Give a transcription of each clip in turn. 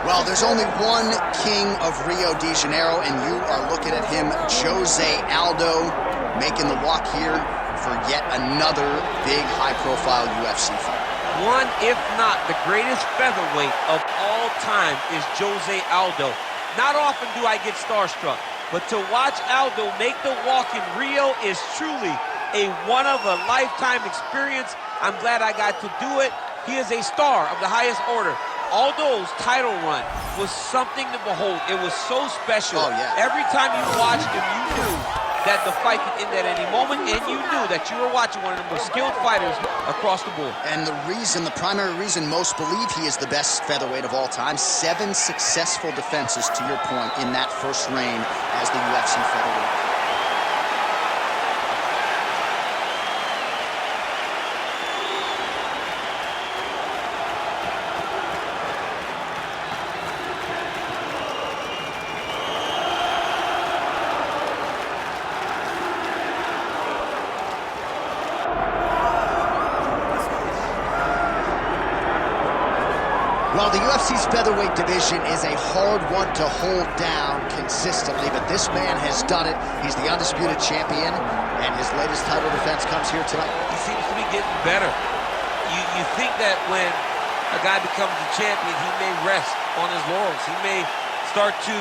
Well, there's only one king of Rio de Janeiro, and you are looking at him, Jose Aldo, making the walk here for yet another big, high-profile UFC fight. One, if not the greatest featherweight of all time, is Jose Aldo. Not often do I get starstruck, but to watch Aldo make the walk in Rio is truly a one-of-a-lifetime experience. I'm glad I got to do it. He is a star of the highest order. Aldo's title run was something to behold. It was so special. Oh, yeah. Every time you watched him, you knew that the fight could end at any moment, and you knew that you were watching one of the most skilled fighters across the board. And the primary reason most believe he is the best featherweight of all time, 7 successful defenses, to your point, in that first reign as the UFC featherweight. Well, the UFC's featherweight division is a hard one to hold down consistently, but this man has done it. He's the undisputed champion, and his latest title defense comes here tonight. He seems to be getting better. You think that when a guy becomes a champion, he may rest on his laurels. He may start to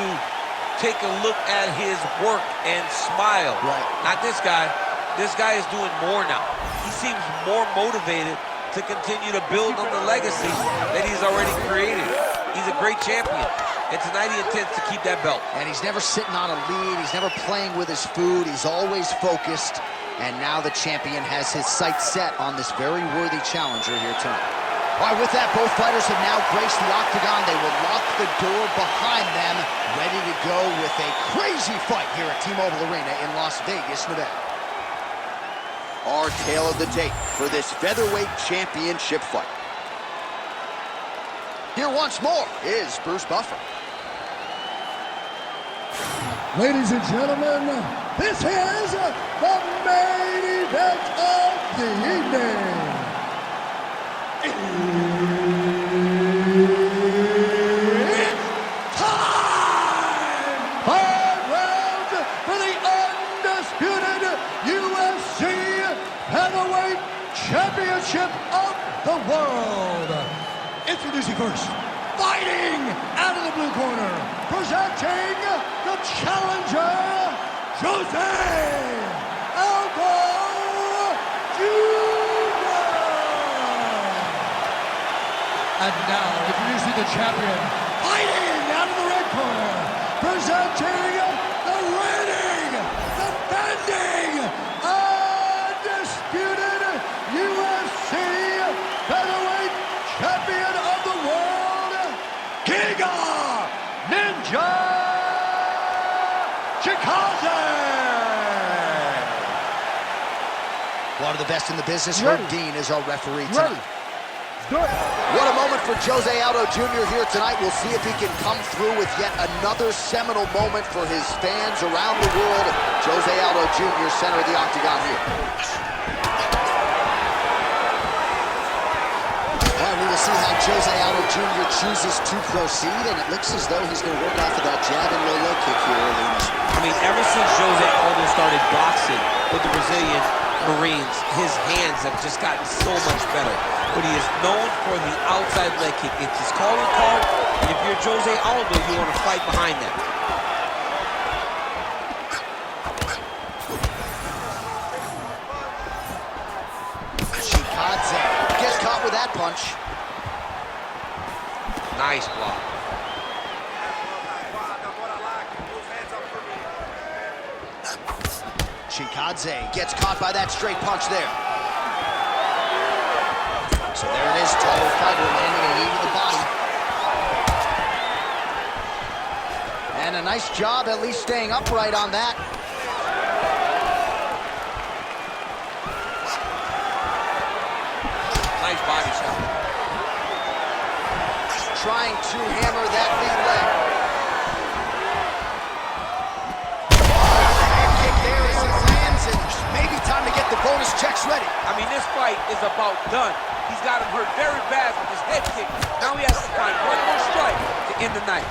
take a look at his work and smile. Right. Not this guy. This guy is doing more now. He seems more motivated to continue to build on the legacy that he's already created. He's a great champion, and tonight he intends to keep that belt. And he's never sitting on a lead. He's never playing with his food. He's always focused, and now the champion has his sights set on this very worthy challenger here tonight. All right, with that, both fighters have now graced the octagon. They will lock the door behind them, ready to go with a crazy fight here at T-Mobile Arena in Las Vegas, Nevada. Our tale of the tape for this featherweight championship fight. Here once more is Bruce Buffer. Ladies and gentlemen, this is the main event of the evening. It's time! 5 rounds for the undisputed UFC Heavyweight Championship of the world. Introducing first, fighting out of the blue corner, presenting the challenger, Jose Aldo Jr. And now, introducing the champion, fighting out of the red corner, presenting the reigning, defending, undisputed UFC Featherweight Champion of the world, Giga Chikadze! One of the best in the business, Herb Dean, is our referee tonight. Good. What a moment for Jose Aldo Jr. here tonight. We'll see if he can come through with yet another seminal moment for his fans around the world. Jose Aldo Jr., center of the octagon here. All right, we will see how Jose Aldo Jr. chooses to proceed, and it looks as though he's going to work off of that jab and low leg kick here early in this. I mean, ever since Jose Aldo started boxing with the Brazilian Marines, his hands have just gotten so much better. But he is known for the outside leg kick. It's his calling card, and if you're Jose Aldo, you want to fight behind that. Chikadze gets caught with that punch. Nice block. Chikadze gets caught by that straight punch there. So there it is, tall fighter landing a knee to the body. And a nice job at least staying upright on that. Nice body shot. Trying to hammer that lead leg. Head kick there as he lands, and maybe time to get the bonus checks ready. I mean, this fight is about done. He's got him hurt very bad with his head kick. Now he has to find one more strike to end the night.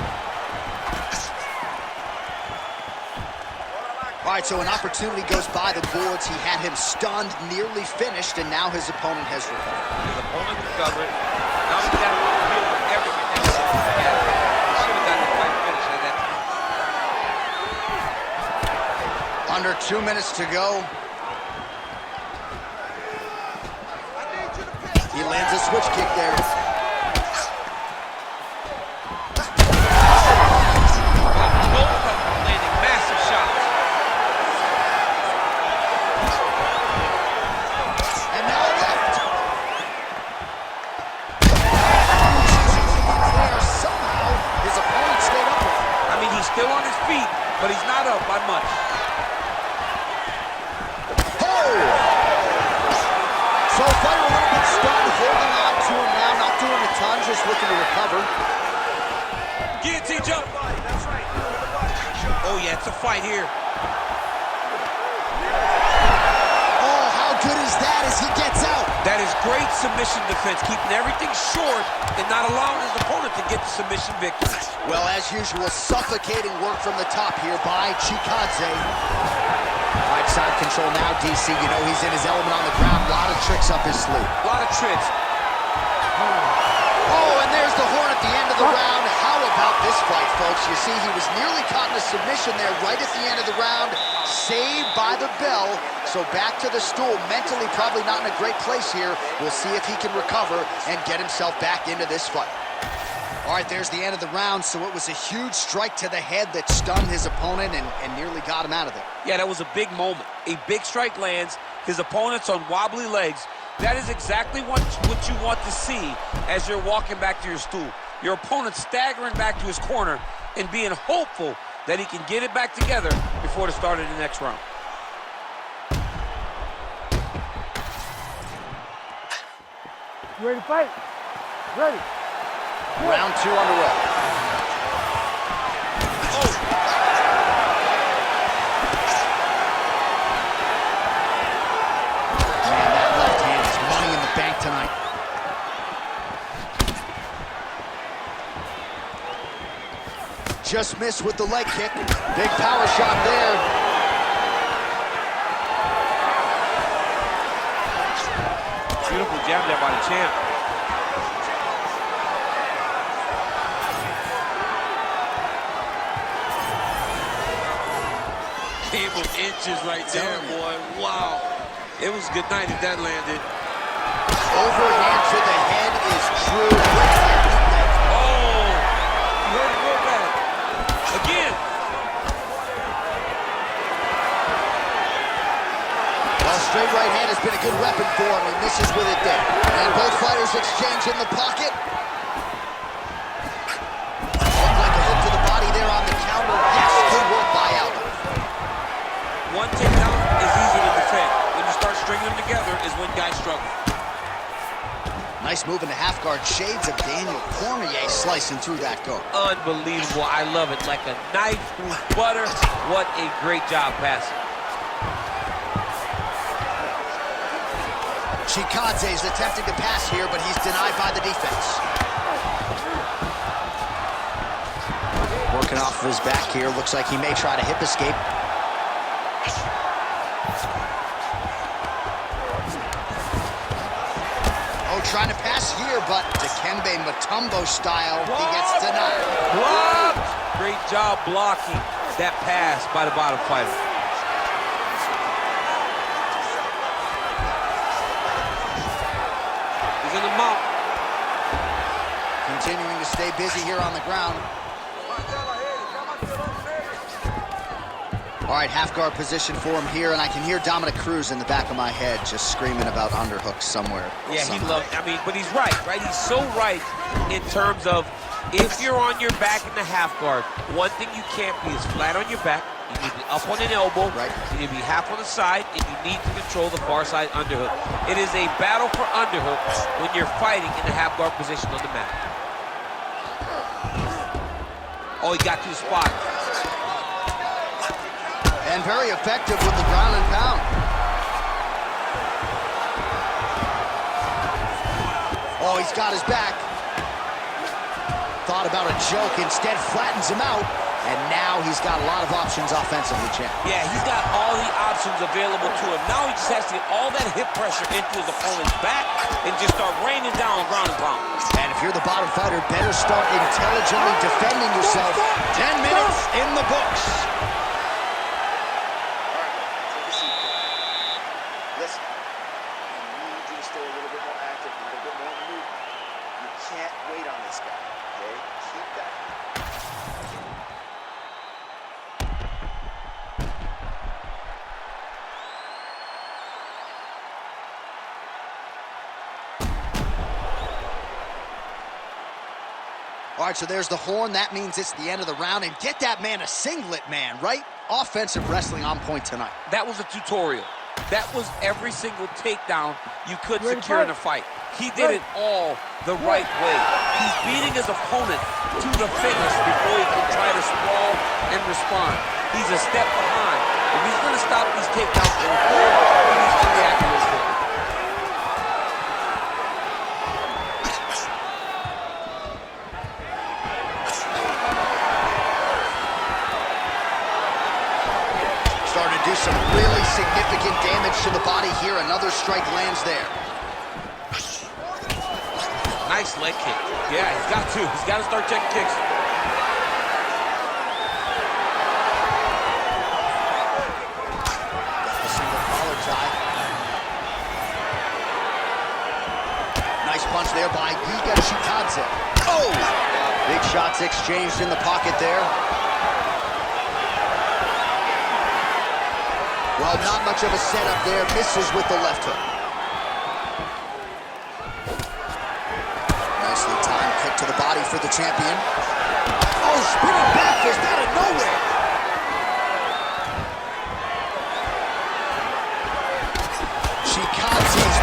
All right, so an opportunity goes by the boards. He had him stunned, nearly finished, and now his opponent has recovered. His opponent recovered. Now he's got to deal with everything that he had. He should have gotten the fight finish at that time. Under 2 minutes to go. He lands a switch kick there. Both of them landing massive shots. And now left. Where somehow his opponent stayed up with him. I mean, he's still on his feet, but he's not up by much. So fighter a little bit stunned, holding on to him now, not doing a ton, just looking to recover. Guillotine jump. Oh yeah, it's a fight here. Oh, how good is that as he gets out? That is great submission defense, keeping everything short and not allowing his opponent to get the submission victory. Well, as usual, suffocating work from the top here by Chikadze. Right side control now, DC. You know he's in his element on the ground. A lot of tricks up his sleeve. A lot of tricks. Oh, and there's the horn at the end of the round. How about this fight, folks? You see, he was nearly caught in a submission there right at the end of the round. Saved by the bell. So back to the stool. Mentally probably not in a great place here. We'll see if he can recover and get himself back into this fight. All right, there's the end of the round. So it was a huge strike to the head that stunned his opponent and nearly got him out of there. Yeah, that was a big moment. A big strike lands. His opponent's on wobbly legs. That is exactly what you want to see as you're walking back to your stool. Your opponent staggering back to his corner and being hopeful that he can get it back together before the start of the next round. You ready to fight? Ready. Round 2 underway. Man, that left hand is money in the bank tonight. Just missed with the leg kick. Big power shot there. Beautiful jab there by the champ. Came with inches right there, boy. Wow. It was a good night if that landed. Overhand to the head is true. Oh, you heard it real bad. Again. Well, straight right hand has been a good weapon for him, and this is with it there. And both fighters exchange in the pocket. Looked like a hook to the body there on the counter. Yes, good work by Aldo. One takedown is easy to defend. When you start stringing them together is when guys struggle. Nice move in the half guard. Shades of Daniel Cormier slicing through that guard. Unbelievable. I love it. Like a knife through butter. What a great job passing. Chikadze is attempting to pass here, but he's denied by the defense. Working off of his back here. Looks like he may try to hip escape. Oh, trying to pass here, but Dikembe Mutombo style, he gets denied. Blocked. Great job blocking that pass by the bottom fighter. He's in the mount. Continuing to stay busy here on the ground. All right, half guard position for him here, and I can hear Dominic Cruz in the back of my head just screaming about underhooks somewhere. Yeah, he loves, I mean, but he's right? He's so right in terms of if you're on your back in the half guard, one thing you can't be is flat on your back. You need to be up on an elbow. Right. You need to be half on the side, and you need to control the far side underhook. It is a battle for underhooks when you're fighting in the half guard position on the mat. Oh, he got to the spot. And very effective with the ground and pound. Oh, he's got his back. thought about a joke, instead flattens him out, and now he's got a lot of options offensively, champ. Yeah, he's got all the options available to him. Now he just has to get all that hip pressure into his opponent's back and just start raining down ground and pound. And if you're the bottom fighter, better start intelligently defending yourself. 10 minutes in the books. Listen, I need you to stay a little bit more active, a little bit more in the mood. You can't wait on this guy, okay? Keep that. All right, so there's the horn. That means it's the end of the round. And get that man a singlet, man, right? Offensive wrestling on point tonight. That was a tutorial. That was every single takedown you could secure in a fight. He did it all the right way. He's beating his opponent to the finish before he can try to sprawl and respond. He's a step behind. If he's going to stop these takedowns going forward, he needs to react to this quick. Starting to do some really significant damage to the body here. Another strike lands there. Nice leg kick. Yeah, he's got to. He's got to start checking kicks. Single collar tie. Nice punch there by Giga Chikadze. Oh! Big shots exchanged in the pocket there. Well, not much of a setup there. Misses with the left hook. Nicely timed kick to the body for the champion. Oh, spinning back fist out of nowhere. Chikadze's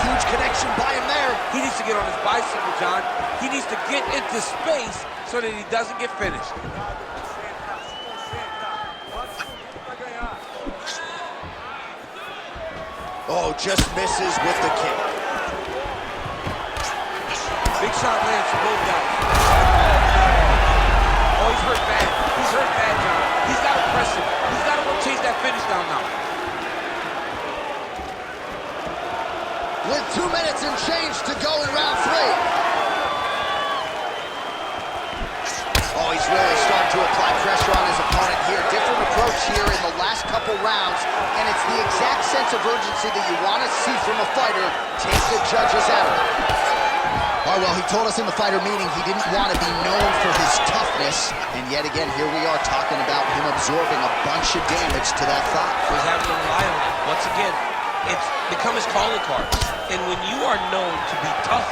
huge connection by him there. He needs to get on his bicycle, John. He needs to get into space so that he doesn't get finished. Oh, just misses with the kick. Big shot lands for both guys. Oh, he's hurt bad. He's hurt bad, John. He's got to press him. He's got to go chase that finish down now. With 2 minutes and change to go in round 3. Oh, he's really starting to apply pressure on his opponent here. Different approach here in the last couple rounds, and it's the exact sense of urgency that you want to see from a fighter. Take the judges out of it. Oh, well, he told us in the fighter meeting he didn't want to be known for his toughness, and yet again, here we are talking about him absorbing a bunch of damage to that thigh. He's having to rely on it. Once again, it's become his calling card. And when you are known to be tough,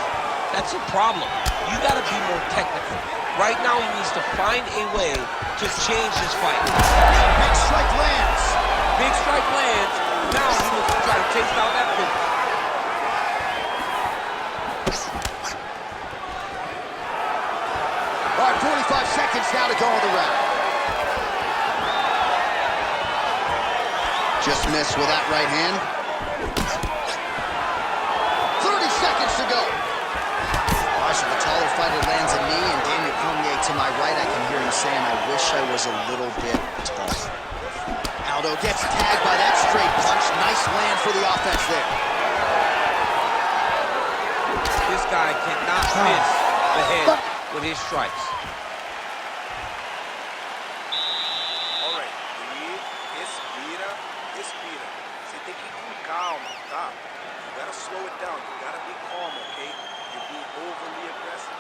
that's a problem. You got to be more technical. Right now, he needs to find a way to change his fight. Big strike lands. Big strike lands. Now he looks to try to chase down that finish. All right, 45 seconds now to go in the round. Just missed with that right hand. 30 seconds to go. All right, so the taller fighter lands a knee, and Daniel Cormier to my right, I can hear him saying, I wish I was a little bit taller. Aldo gets tagged by that straight punch. Nice land for the offense there. This guy cannot miss the head with his strikes. All right, respira, respira. Você tem que ir com calma, tá? You gotta slow it down. You gotta be calm, okay? You're being overly aggressive.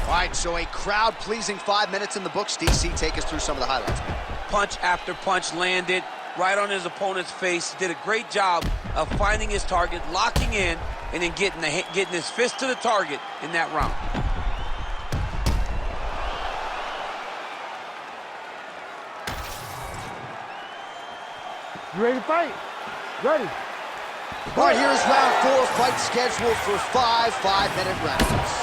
All right, so a crowd-pleasing 5 minutes in the books. DC, take us through some of the highlights. Punch after punch landed right on his opponent's face. Did a great job of finding his target, locking in, and then getting his fist to the target in that round. You ready to fight? Ready. All right, here is round 4, fight scheduled for 5 5-minute rounds.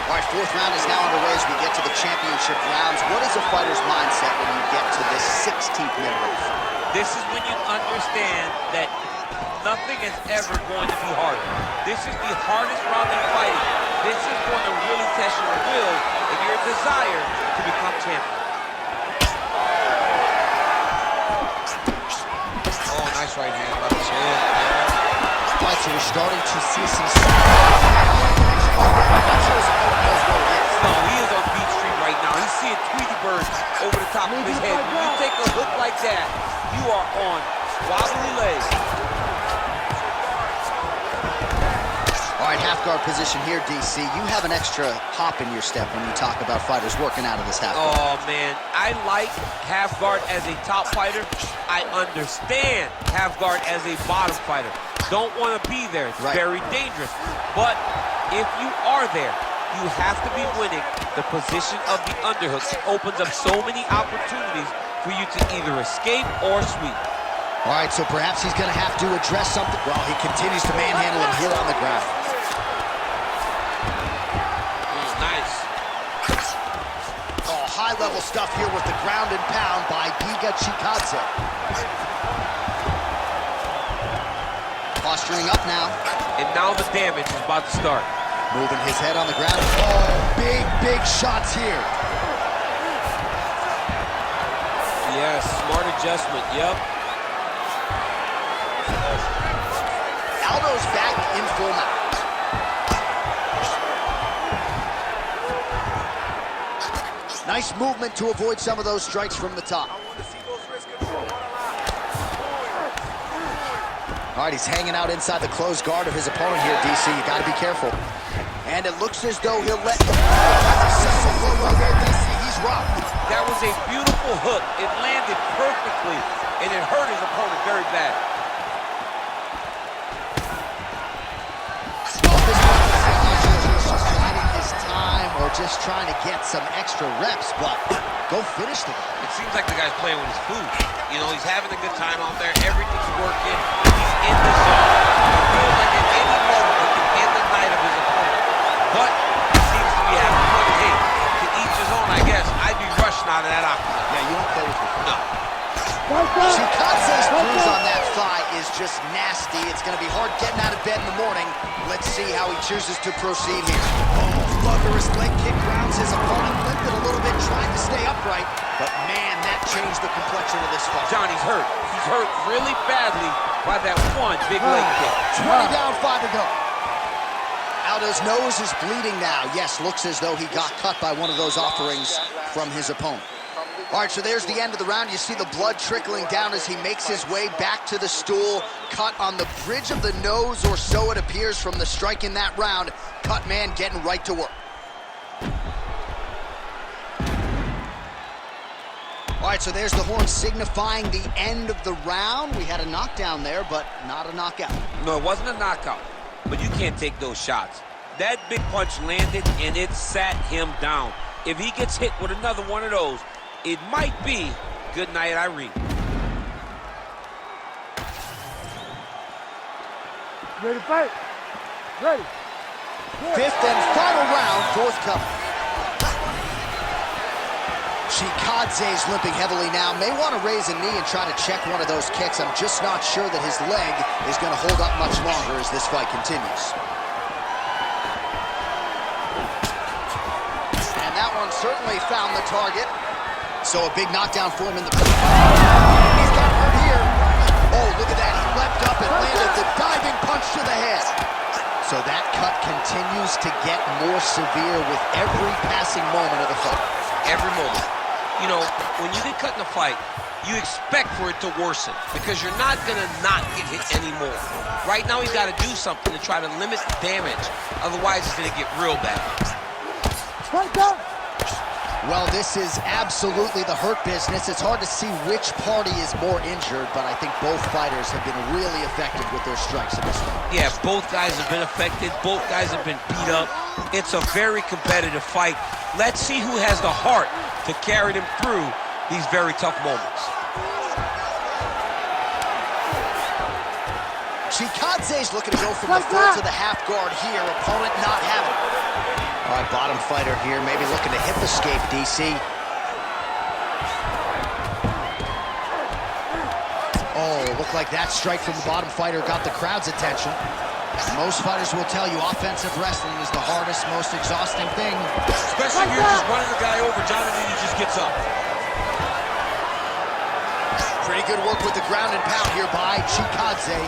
All right, 4th round is now underway as we get to the championship rounds. What is a fighter's mindset when you get to this 16th minute of the fight? This is when you understand that nothing is ever going to be harder. This is the hardest round in fighting. This is going to really test your will. starting to see some signs. I'm not sure his opponent knows where he is. No, he is on Beach Street right now. He's seeing Tweety Bird over the top of his head. When you take a hook like that, you are on wobbly legs. All right, half guard position here, DC. You have an extra hop in your step when you talk about fighters working out of this half guard. Oh, man. I like half guard as a top fighter. I understand half guard as a bottom fighter. Don't want to be there. It's very dangerous. But if you are there, you have to be winning the position of the underhook. It opens up so many opportunities for you to either escape or sweep. All right, so perhaps he's going to have to address something. Well, he continues to manhandle him here on the ground. Nice. Oh, high-level stuff here with the ground and pound by Giga Chikadze. Posturing up now. And now the damage is about to start. Moving his head on the ground. Oh, big shots here. Yes, smart adjustment, yep. Aldo's back in full mount. Nice movement to avoid some of those strikes from the top. All right, he's hanging out inside the closed guard of his opponent here, DC. You got to be careful. And it looks as though he'll let the DC. He's rocked. That was a beautiful hook. It landed perfectly, and it hurt his opponent very bad. Or just trying to get some extra reps, but go finish the guy. It seems like the guy's playing with his food. You know, he's having a good time out there. Everything's working. He's in the zone. It feels like at any moment he can end the night of his opponent. But he seems to be having fun. Hey, to each his own, I guess. I'd be rushing out of that octagon. Yeah, you don't play with your food. No. Chikadze's bruise on that thigh is just nasty. It's going to be hard getting out of bed in the morning. Let's see how he chooses to proceed here. Oh, thunderous leg kick grounds his opponent. Limped it a little bit, trying to stay upright. But man, that changed the complexion of this fight. Johnny's hurt. He's hurt really badly by that one big leg kick. 20 down, 5 to go. Aldo's nose is bleeding now. Yes, looks as though he got cut by one of those offerings from his opponent. All right, so there's the end of the round. You see the blood trickling down as he makes his way back to the stool. Cut on the bridge of the nose, or so it appears from the strike in that round. Cut man getting right to work. All right, so there's the horn signifying the end of the round. We had a knockdown there, but not a knockout. No, it wasn't a knockout, but you can't take those shots. That big punch landed, and it sat him down. If he gets hit with another one of those, it might be good night, Irene. Ready to fight? Ready. Fifth and final round, forthcoming. Chikadze's limping heavily now. May want to raise a knee and try to check one of those kicks. I'm just not sure that his leg is going to hold up much longer as this fight continues. And that one certainly found the target. So a big knockdown for him in the... He's got hurt here. Oh, look at that. He leapt up and landed the diving punch to the head. So that cut continues to get more severe with every passing moment of the fight. Every moment. You know, when you get cut in a fight, you expect for it to worsen because you're not going to not get hit anymore. Right now, he's got to do something to try to limit the damage. Otherwise, it's going to get real bad. Fight down. Well, this is absolutely the hurt business. It's hard to see which party is more injured, but I think both fighters have been really effective with their strikes in this one. Yeah, both guys have been affected. Both guys have been beat up. It's a very competitive fight. Let's see who has the heart to carry them through these very tough moments. Chikadze's looking to go from the full to the half guard here. Opponent not having it. All right, bottom fighter here, maybe looking to hip escape, DC. Oh, looked like that strike from the bottom fighter got the crowd's attention. Most fighters will tell you offensive wrestling is the hardest, most exhausting thing. Especially if you're just running the guy over, Jonathan, he just gets up. Pretty good work with the ground and pound here by Chikadze.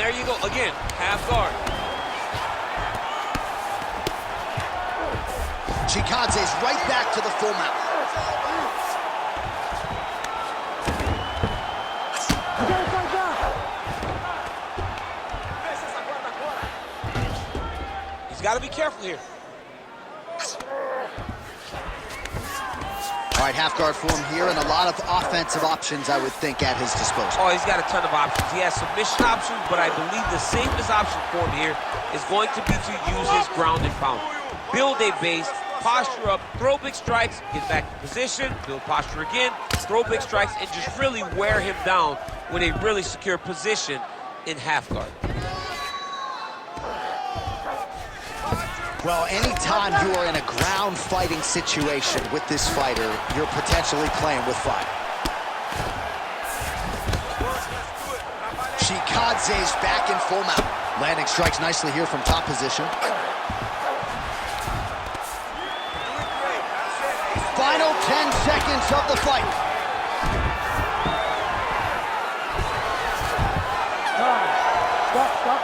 there you go. Again, half guard. Chikadze's right back to the full mount. He's got to be careful here. All right, half guard form here, and a lot of offensive options, I would think, at his disposal. Oh, he's got a ton of options. He has submission options, but I believe the safest option for him here is going to be to use his ground and pound. Build a base, posture up, throw big strikes, get back in position, build posture again, throw big strikes, and just really wear him down with a really secure position in half guard. Well, anytime you are in a ground fighting situation with this fighter, you're potentially playing with fire. Chikadze's back in full mount. Landing strikes nicely here from top position. Final 10 seconds of the fight. Stop.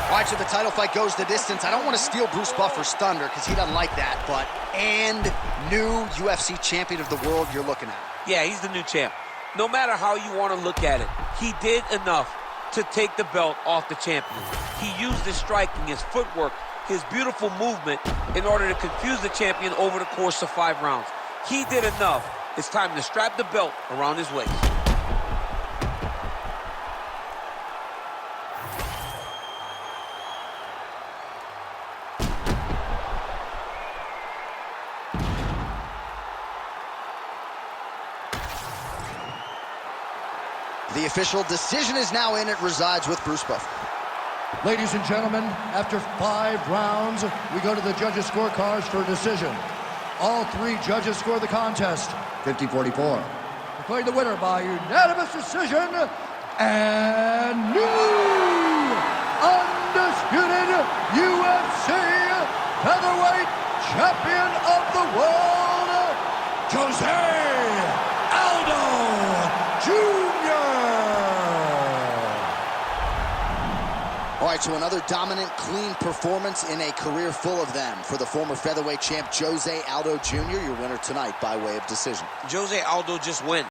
All right, so the title fight goes the distance. I don't want to steal Bruce Buffer's thunder because he doesn't like that, but new UFC champion of the world you're looking at. Yeah, he's the new champ. No matter how you want to look at it, he did enough to take the belt off the champion. He used his striking, his footwork, his beautiful movement in order to confuse the champion over the course of 5 rounds. He did enough. It's time to strap the belt around his waist. The official decision is now in. It resides with Bruce Buffer. Ladies and gentlemen, after 5 rounds, we go to the judges' scorecards for a decision. All 3 judges score the contest, 50-44. Declared the winner by unanimous decision, and new undisputed UFC featherweight champion of the world, Jose Aldo Jr. All right, so another dominant, clean performance in a career full of them for the former featherweight champ Jose Aldo Jr., your winner tonight by way of decision. Jose Aldo just went.